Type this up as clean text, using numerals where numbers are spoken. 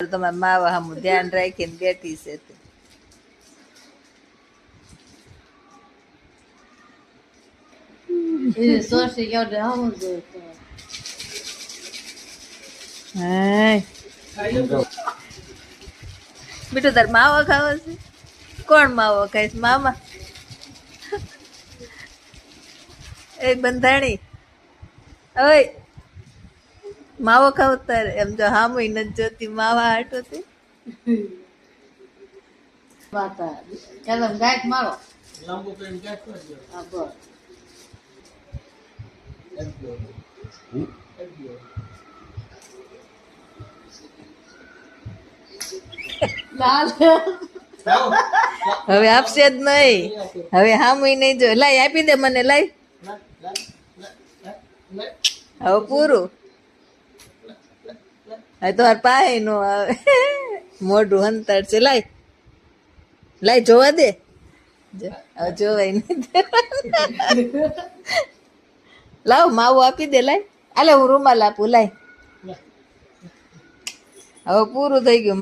તમારા માવા સામું ધ્યાન રાખીને બેઠી છે તે. બેટો તાર માવો ખાવો છે? કોણ માવો ખાઈશ? મામા એ બંધાણી ઓય માવો ખાવ તારે એમ જો હામુય નથી જોતી માવા હાટો તે મારો હવે આપશે જ નહીં, હવે હામુય નહીં જો. લાય આપી દે મને, લાય હવે પૂરું. હવે તો પાસે નો આવે, મોઢું હંતાડ છે. લાય લાય જોવા દે, હવે જોવાય નહીં. લાવ માવું આપી દે, લાય. આલે હું રૂમાલ આપું, લાય. હવે પૂરું થઈ ગયું.